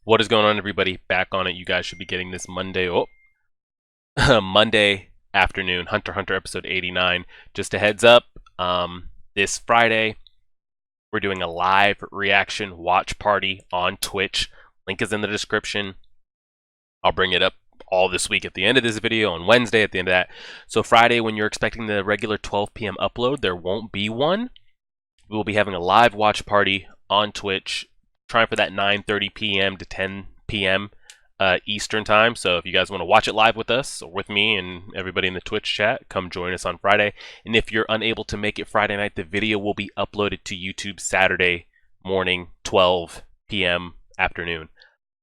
What is going on, everybody? Back on it. You guys should be getting this Monday. Oh, Monday afternoon. Hunter x Hunter episode 89. Just a heads up. This Friday, we're doing a live reaction watch party on Twitch. Link is in the description. I'll bring it up all this week at the end of this video, on Wednesday at the end of that. So Friday, when you're expecting the regular 12 p.m. upload, there won't be one. We will be having a live watch party on Twitch, trying for that 9:30 p.m. to 10 p.m. Eastern time. So if you guys want to watch it live with us or with me and everybody in the Twitch chat, come join us on Friday. And if you're unable to make it Friday night, the video will be uploaded to YouTube Saturday morning, 12 p.m. afternoon.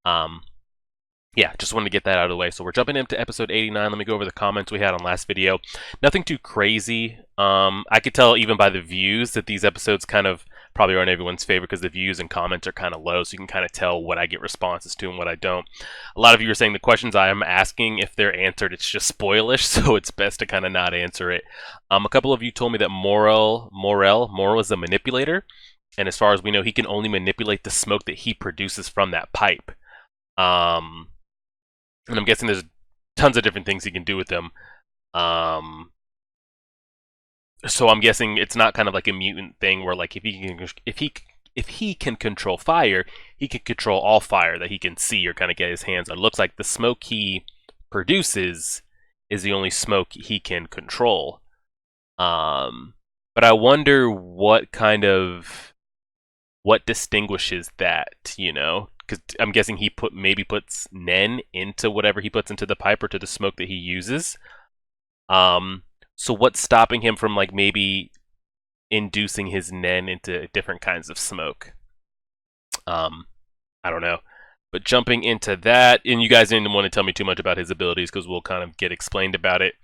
Yeah, just wanted to get that out of the way. So we're jumping into episode 89. Let me go over the comments we had on last video. Nothing too crazy. I could tell even by the views that these episodes kind of probably aren't everyone's favorite because the views and comments are kind of low, so you can kind of tell what I get responses to and what I don't. A lot of you are saying the questions I am asking, if they're answered, it's just spoilish, so it's best to kind of not answer it. A couple of you told me that Morel is a manipulator, and as far as we know, he can only manipulate the smoke that he produces from that pipe. And I'm guessing there's tons of different things he can do with them. So I'm guessing it's not kind of like a mutant thing where, like, if he can control fire, he can control all fire that he can see or kind of get his hands on. It looks like the smoke he produces is the only smoke he can control. But I wonder what distinguishes that, you know? Because I'm guessing he maybe puts Nen into whatever he puts into the pipe or to the smoke that he uses. So what's stopping him from, like, maybe inducing his Nen into different kinds of smoke? I don't know. But jumping into that, and you guys didn't want to tell me too much about his abilities because we'll kind of get explained about it.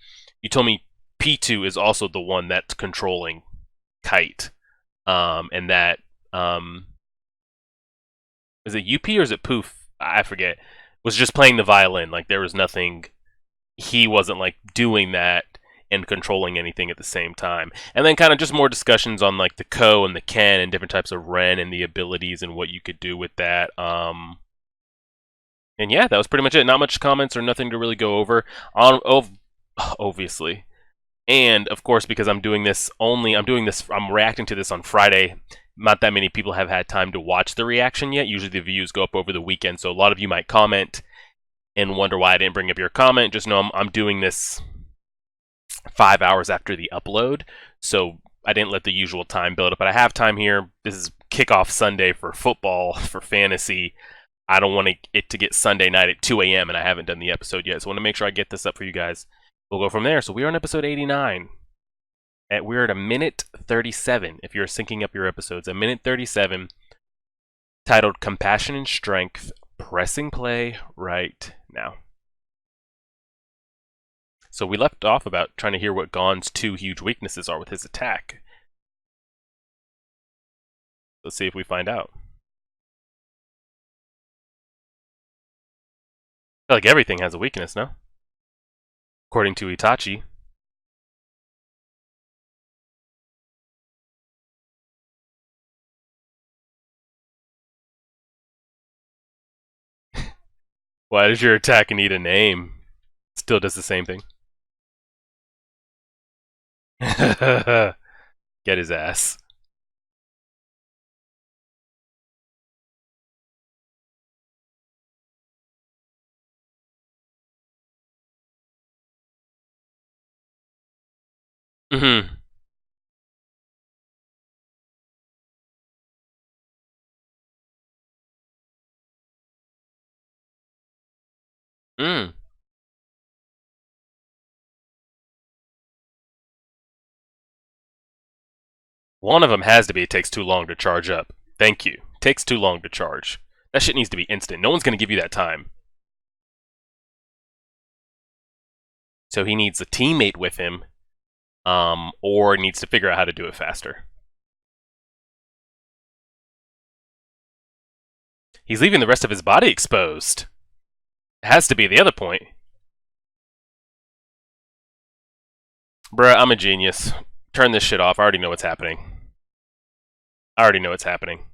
You told me P2 is also the one that's controlling Kite, and that is it UP or is it Poof? I forget. Was just playing the violin. Like, there was nothing. He wasn't, like, doing that and controlling anything at the same time. And then kind of just more discussions on, like, the Ko and the Ken and different types of Ren and the abilities and what you could do with that. And yeah, that was pretty much it. Not much comments or nothing to really go over. Obviously. And of course, because I'm reacting to this on Friday. Not that many people have had time to watch the reaction yet. Usually the views go up over the weekend, so a lot of you might comment and wonder why I didn't bring up your comment. Just know I'm doing this 5 hours after the upload, so I didn't let the usual time build up. But I have time here. This is kickoff Sunday for football, for fantasy. I don't want it to get Sunday night at 2 a.m. and I haven't done the episode yet, so I want to make sure I get this up for you guys. We'll go from there. So we are on episode 89. We're at a minute 37, if you're syncing up your episodes. A minute 37, titled Compassion and Strength, pressing play right now. So we left off about trying to hear what Gon's two huge weaknesses are with his attack. Let's see if we find out. I feel like everything has a weakness, no? According to Itachi. Why does your attack need a name? Still does the same thing. Get his ass. Mm-hmm. Mm. One of them has to be. It takes too long to charge up. Thank you. Takes too long to charge. That shit needs to be instant. No one's going to give you that time. So he needs a teammate with him, or needs to figure out how to do it faster. He's leaving the rest of his body exposed. It has to be the other point. Bruh, I'm a genius. Turn this shit off. I already know what's happening. I already know what's happening.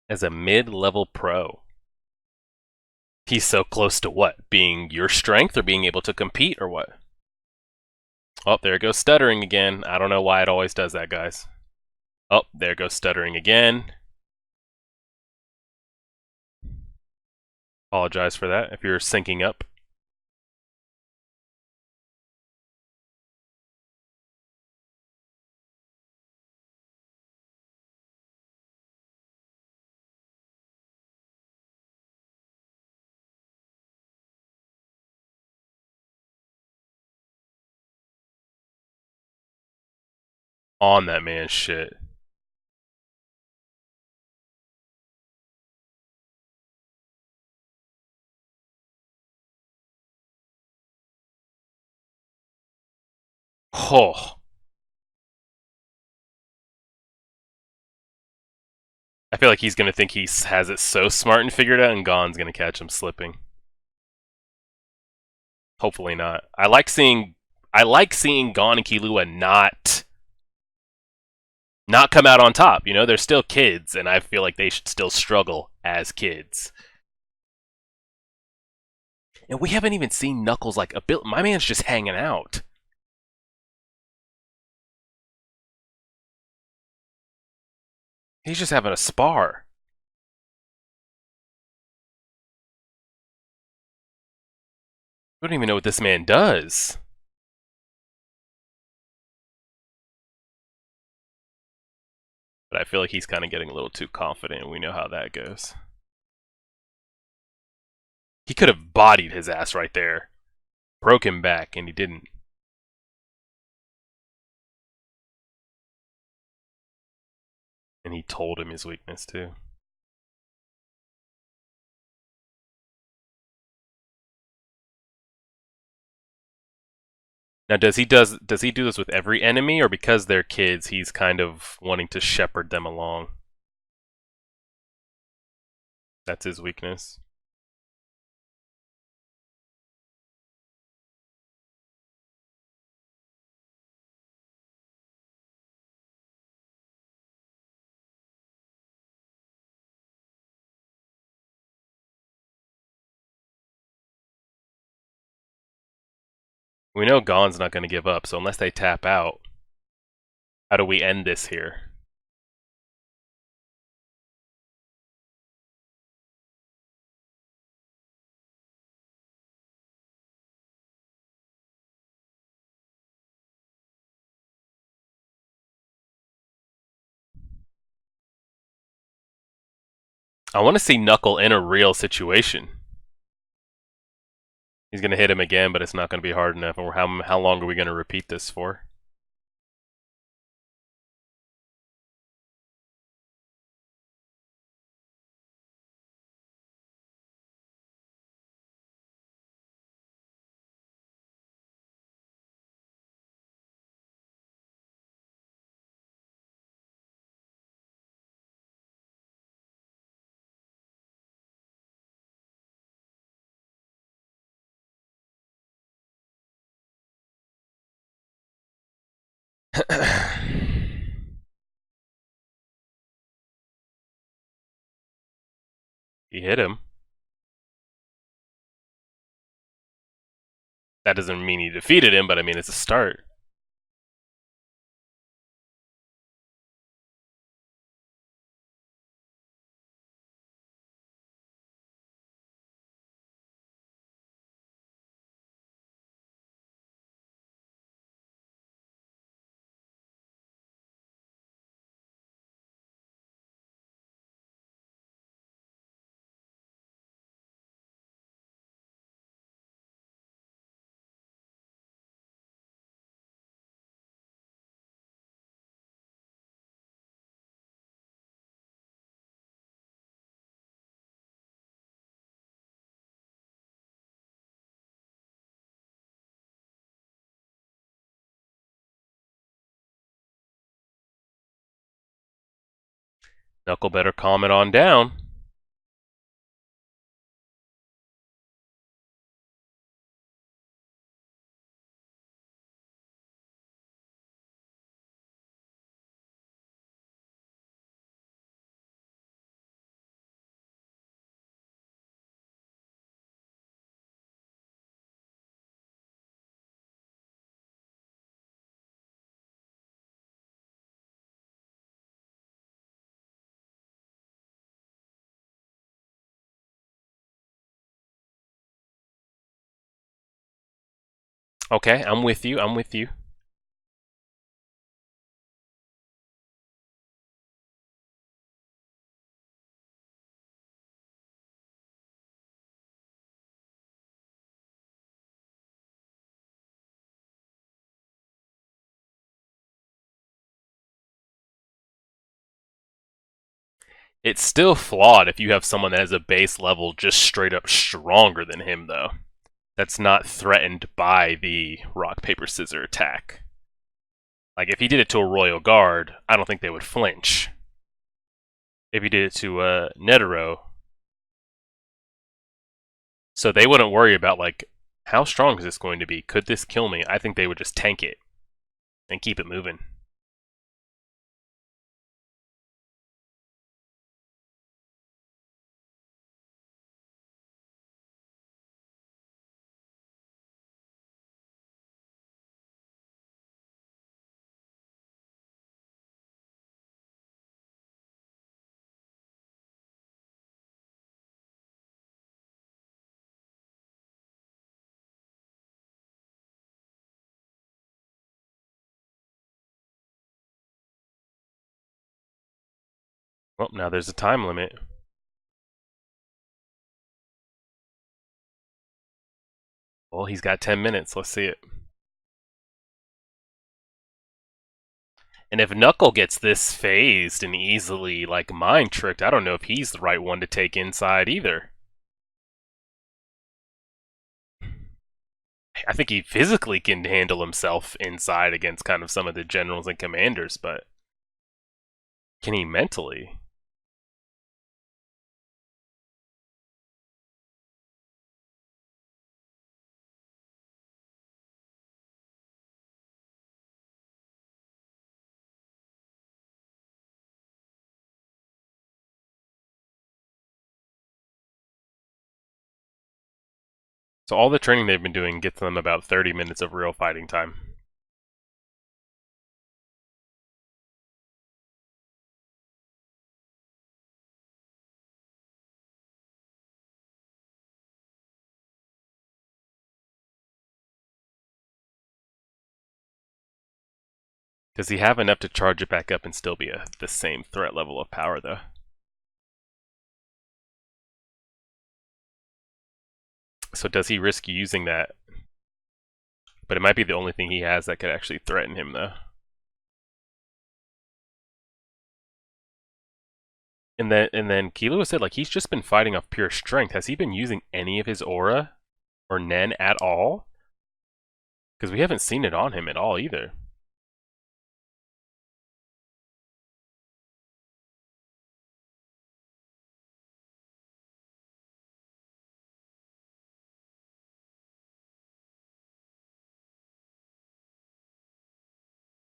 as a mid-level pro. He's so close to what? Being your strength or being able to compete or what? Oh, there goes stuttering again. I don't know why it always does that, guys. Oh, there goes stuttering again. Apologize for that if you're syncing up. On that man's shit. Oh. I feel like he's gonna think he has it so smart and figured out, and Gon's gonna catch him slipping. Hopefully not. I like seeing Gon and Killua not come out on top. You know, they're still kids, and I feel like they should still struggle as kids. And we haven't even seen Knuckles like a bit. My man's just hanging out. He's just having a spar. We don't even know what this man does. But I feel like he's kind of getting a little too confident, and we know how that goes. He could have bodied his ass right there. Broke him back, and he didn't. And he told him his weakness, too. Now, does he do this with every enemy, or because they're kids, he's kind of wanting to shepherd them along? That's his weakness. We know Gon's not going to give up, so unless they tap out, how do we end this here? I want to see Knuckle in a real situation. He's going to hit him again, but it's not going to be hard enough. And how long are we going to repeat this for? He hit him. That doesn't mean he defeated him, but I mean, it's a start. Knuckle better calm it on down. Okay, I'm with you. I'm with you. It's still flawed if you have someone that has a base level just straight up stronger than him, though. That's not threatened by the rock, paper, scissors attack. Like, if he did it to a Royal Guard, I don't think they would flinch. If he did it to Netero, so they wouldn't worry about, like, how strong is this going to be? Could this kill me? I think they would just tank it and keep it moving. Well, now there's a time limit. Well, he's got 10 minutes. Let's see it. And if Knuckle gets this phased and easily, like, mind tricked, I don't know if he's the right one to take inside either. I think he physically can handle himself inside against kind of some of the generals and commanders, but can he mentally? So all the training they've been doing gets them about 30 minutes of real fighting time. Does he have enough to charge it back up and still be the same threat level of power, though? So does he risk using that? But it might be the only thing he has that could actually threaten him, though. And then Killua said, like, he's just been fighting off pure strength. Has he been using any of his aura or Nen at all? Because we haven't seen it on him at all either.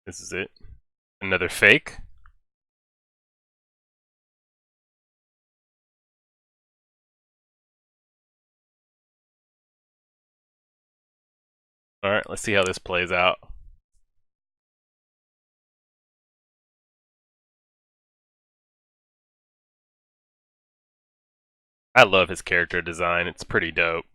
This is it. Another fake. Alright, let's see how this plays out. I love his character design. It's pretty dope.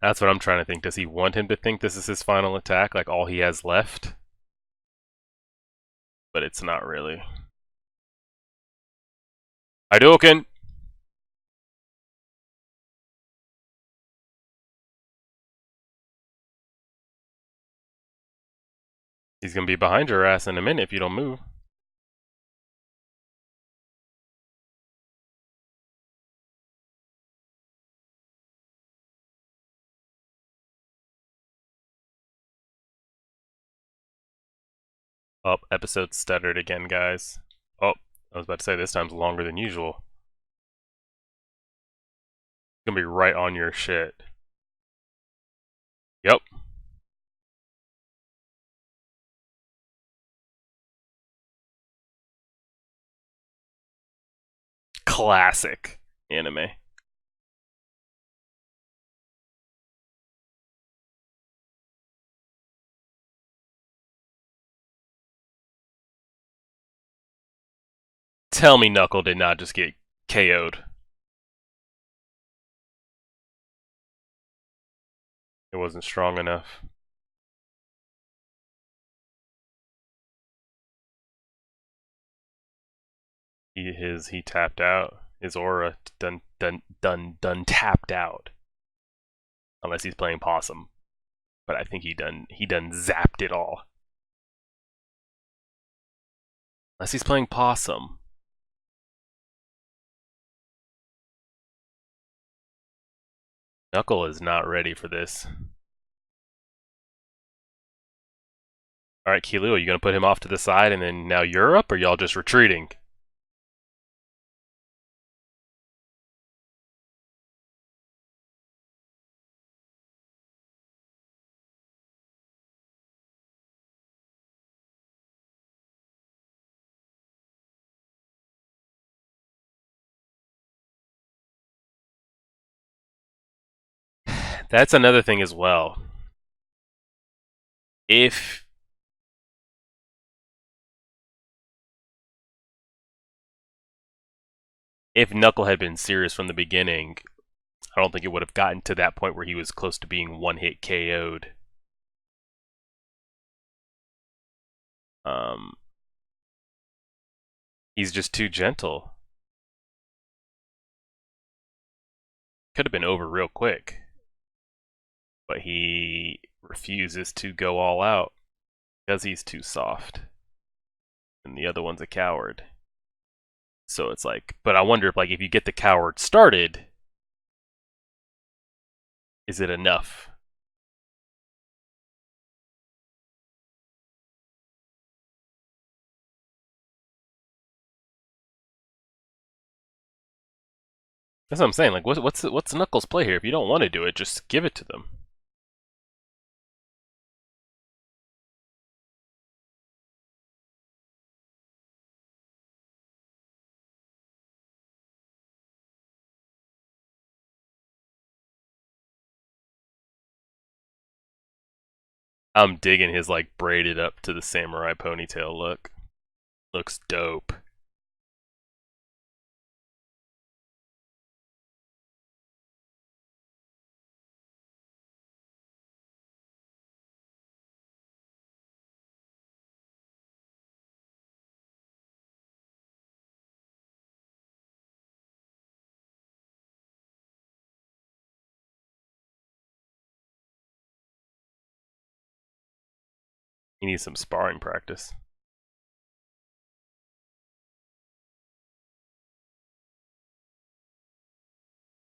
That's what I'm trying to think. Does he want him to think this is his final attack, like all he has left? But it's not really. Hadouken! He's gonna be behind your ass in a minute if you don't move. Oh, episode stuttered again, guys. Oh, I was about to say this time's longer than usual. It's gonna be right on your shit. Yep. Classic anime. Tell me Knuckle did not just get KO'd. It wasn't strong enough. He tapped out. His aura done tapped out. Unless he's playing possum. But I think he done zapped it all. Unless he's playing possum. Knuckle is not ready for this. Alright, Kilu, are you gonna put him off to the side and then now you're up, or y'all just retreating? That's another thing as well. If Knuckle had been serious from the beginning, I don't think it would have gotten to that point where he was close to being one-hit KO'd. He's just too gentle. Could have been over real quick. But he refuses to go all out because he's too soft. And the other one's a coward. So it's like, but I wonder if like if you get the coward started, is it enough? That's what I'm saying. Like, what's Knuckles' play here? If you don't want to do it, just give it to them. I'm digging his like braided up to the samurai ponytail look. Looks dope. He needs some sparring practice.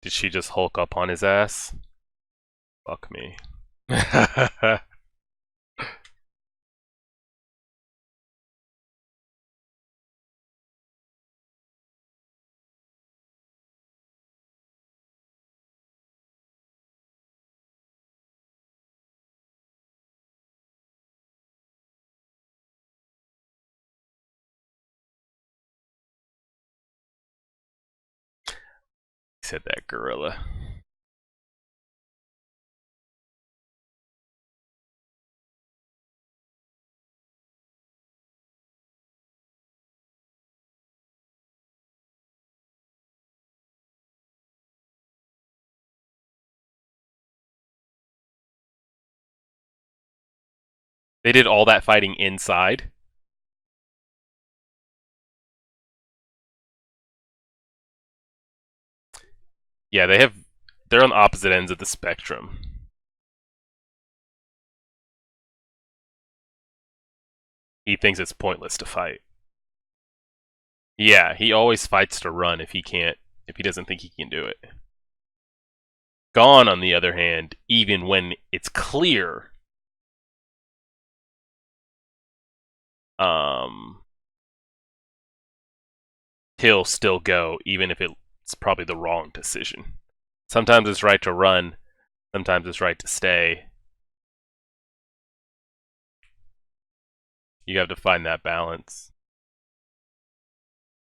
Did she just Hulk up on his ass? Fuck me. He said that gorilla. They did all that fighting inside. Yeah, they're on opposite ends of the spectrum. He thinks it's pointless to fight. Yeah, he always fights to run if he doesn't think he can do it. Gon, on the other hand, even when it's clear, he'll still go, even if it's probably the wrong decision. Sometimes it's right to run, sometimes it's right to stay. You have to find that balance.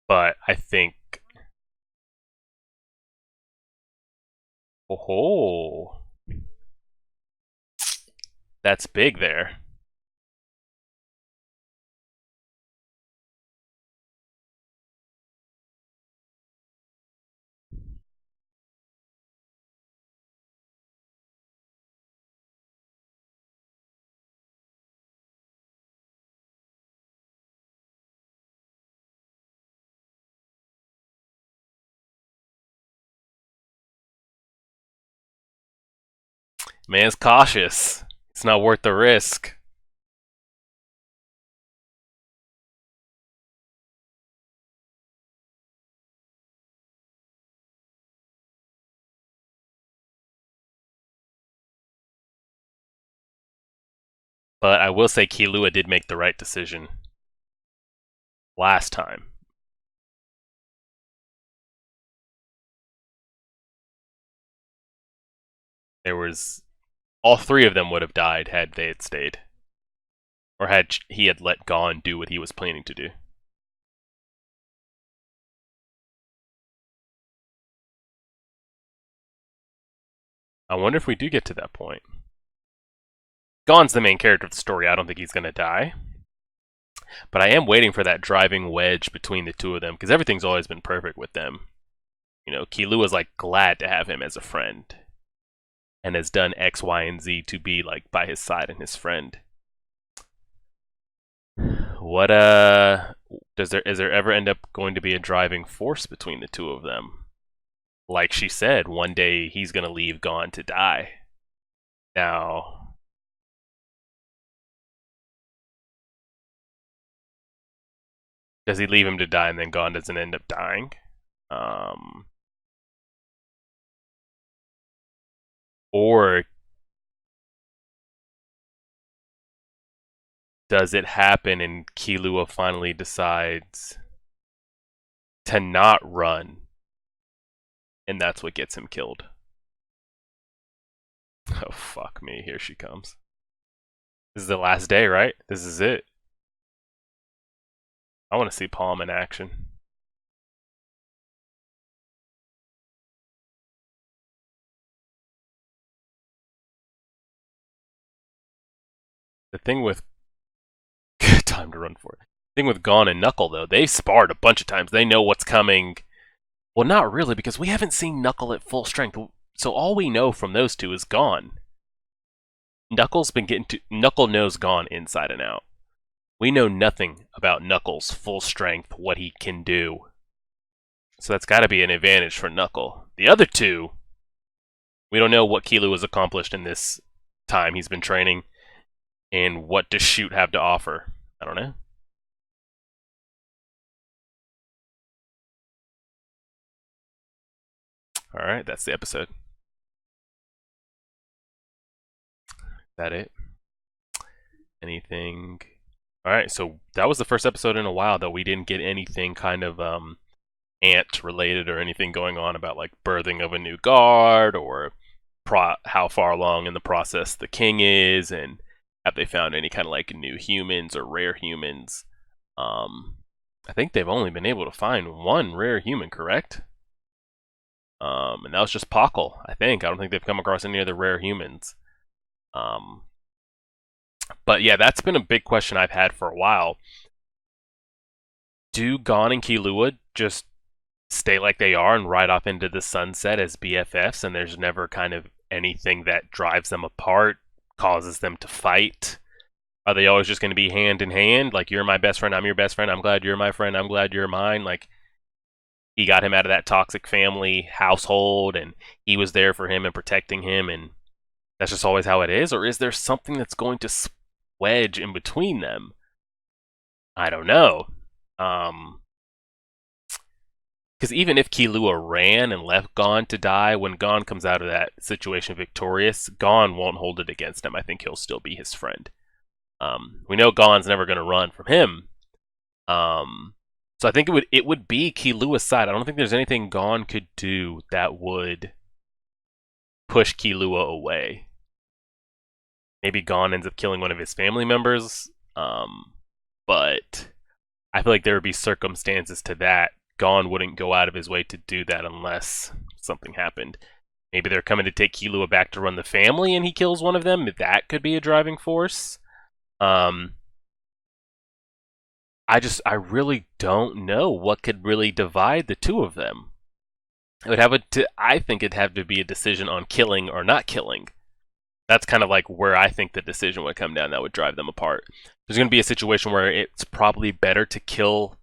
But I think... Oh, that's big there. Man's cautious. It's not worth the risk. But I will say Killua did make the right decision last time. There was all three of them would have died had they had stayed, or had he had let Gon do what he was planning to do. I wonder if we do get to that point. Gon's the main character of the story. I don't think he's going to die. But I am waiting for that driving wedge between the two of them, because everything's always been perfect with them. You know, Killua's like glad to have him as a friend, and has done X, Y, and Z to be like by his side and his friend. What is there ever end up going to be a driving force between the two of them? Like she said, one day he's gonna leave Gon to die. Now, does he leave him to die and then Gon doesn't end up dying? Or does it happen and Killua finally decides to not run, and that's what gets him killed? Oh, fuck me. Here she comes. This is the last day, right? This is it. I want to see Palm in action. The thing with time to run for it. The thing with Gon and Knuckle, though, they've sparred a bunch of times. They know what's coming. Well, not really, because we haven't seen Knuckle at full strength. So all we know from those two is Gon. Knuckle knows Gon inside and out. We know nothing about Knuckles' full strength, what he can do. So that's got to be an advantage for Knuckle. The other two, we don't know what Killua has accomplished in this time he's been training, and what does Shoot have to offer. I don't know. Alright, that's the episode. Is that it? Anything? Alright, so that was the first episode in a while that we didn't get anything kind of ant related or anything going on about like birthing of a new guard, or how far along in the process the king is, and have they found any kind of like new humans or rare humans. I think they've only been able to find one rare human, correct? And that was just Pockle, I think. I don't think they've come across any other rare humans. But yeah, that's been a big question I've had for a while. Do Gon and Killua just stay like they are and ride off into the sunset as BFFs, and there's never kind of anything that drives them apart, causes them to fight? Are they always just going to be hand in hand? Like, you're my best friend, I'm your best friend, I'm glad you're my friend, I'm glad you're mine. Like, he got him out of that toxic family household, and he was there for him and protecting him, and that's just always how it is? Or is there something that's going to wedge in between them? I don't know. Because even if Killua ran and left Gon to die, when Gon comes out of that situation victorious, Gon won't hold it against him. I think he'll still be his friend. We know Gon's never going to run from him. So I think it would be Killua's side. I don't think there's anything Gon could do that would push Killua away. Maybe Gon ends up killing one of his family members, but I feel like there would be circumstances to that. Gon wouldn't go out of his way to do that unless something happened. Maybe they're coming to take Killua back to run the family and he kills one of them. That could be a driving force. I really don't know what could really divide the two of them. I think it'd have to be a decision on killing or not killing. That's kind of like where I think the decision would come down that would drive them apart. There's going to be a situation where it's probably better to kill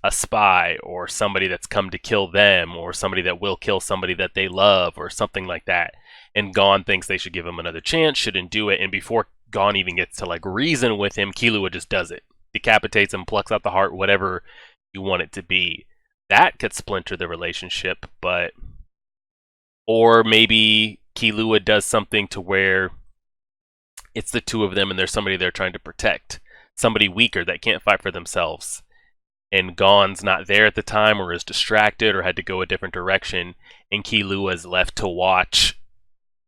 a spy or somebody that's come to kill them or somebody that will kill somebody that they love or something like that. And Gon thinks they should give him another chance, shouldn't do it. And before Gon even gets to like reason with him, Killua just does it. Decapitates him, plucks out the heart, whatever you want it to be. That could splinter the relationship, but or maybe Killua does something to where it's the two of them and there's somebody they're trying to protect. Somebody weaker that can't fight for themselves. And Gon's not there at the time or is distracted or had to go a different direction, and Killua is left to watch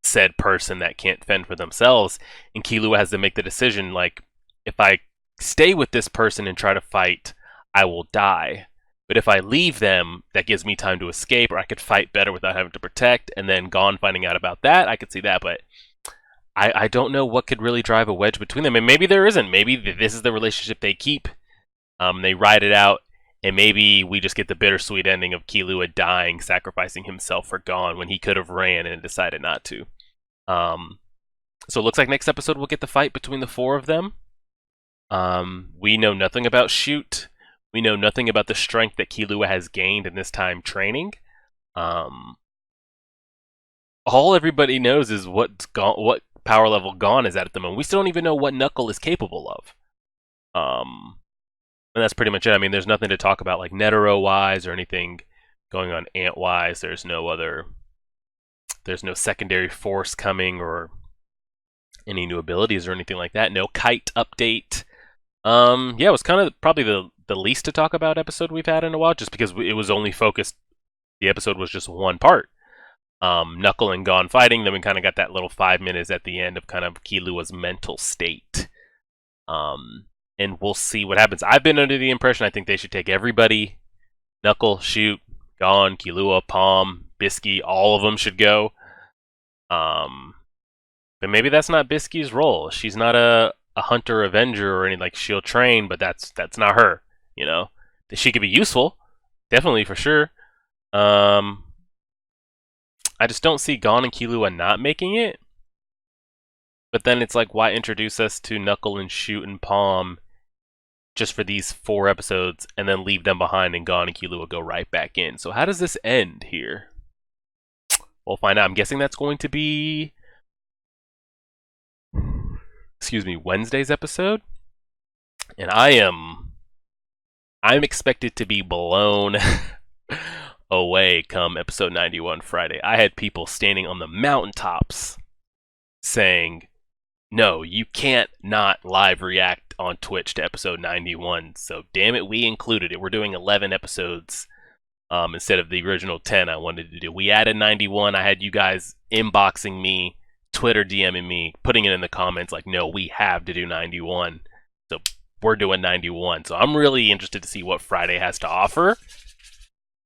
said person that can't fend for themselves, and Killua has to make the decision, like, if I stay with this person and try to fight, I will die. But if I leave them, that gives me time to escape, or I could fight better without having to protect, and then Gon finding out about that, I could see that, but I don't know what could really drive a wedge between them, and maybe there isn't. Maybe this is the relationship they keep. They ride it out, and maybe we just get the bittersweet ending of Killua dying, sacrificing himself for Gon when he could have ran and decided not to. So it looks like next episode we'll get the fight between the four of them. We know nothing about Shoot. We know nothing about the strength that Killua has gained in this time training. All everybody knows is what power level Gon is at the moment. We still don't even know what Knuckle is capable of. And that's pretty much it. I mean, there's nothing to talk about like Netero-wise or anything going on Ant-wise. There's no secondary force coming or any new abilities or anything like that. No Kite update. Yeah, it was kind of probably the least to talk about episode we've had in a while, just because it was only focused. The episode was just one part. Knuckle and Gon fighting. Then we kind of got that little 5 minutes at the end of kind of Killua's mental state. And we'll see what happens. I've been under the impression I think they should take everybody. Knuckle, Shoot, Gon, Killua, Palm, Bisky, all of them should go. But maybe that's not Bisky's role. She's not a hunter avenger or anything. Like, she'll train, but that's not her, you know? She could be useful, definitely, for sure. I just don't see Gon and Killua not making it. But then it's like, why introduce us to Knuckle and Shoot and Palm just for these 4 episodes and then leave them behind and Gon and Killua go right back in? So how does this end here? We'll find out. I'm guessing that's going to be, Wednesday's episode. And I'm expected to be blown away come episode 91 Friday. I had people standing on the mountaintops saying, no, you can't not live react on Twitch to episode 91. So damn it, we included it. We're doing 11 episodes instead of the original 10 I wanted to do. We added 91. I had you guys inboxing me, Twitter DMing me, putting it in the comments like, no, we have to do 91. So we're doing 91. So I'm really interested to see what Friday has to offer.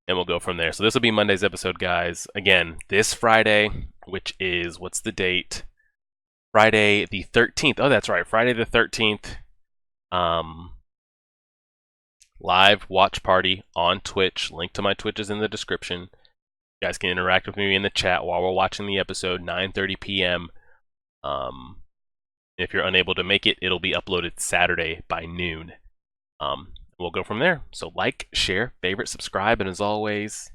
And we'll go from there. So this will be Monday's episode, guys. Again, this Friday, which is, what's the date? Friday the 13th. Oh, that's right. Friday the 13th. Live watch party on Twitch. Link to my Twitch is in the description. You guys can interact with me in the chat while we're watching the episode, 9:30 p.m. If you're unable to make it, it'll be uploaded Saturday by noon. We'll go from there. So like, share, favorite, subscribe, and as always,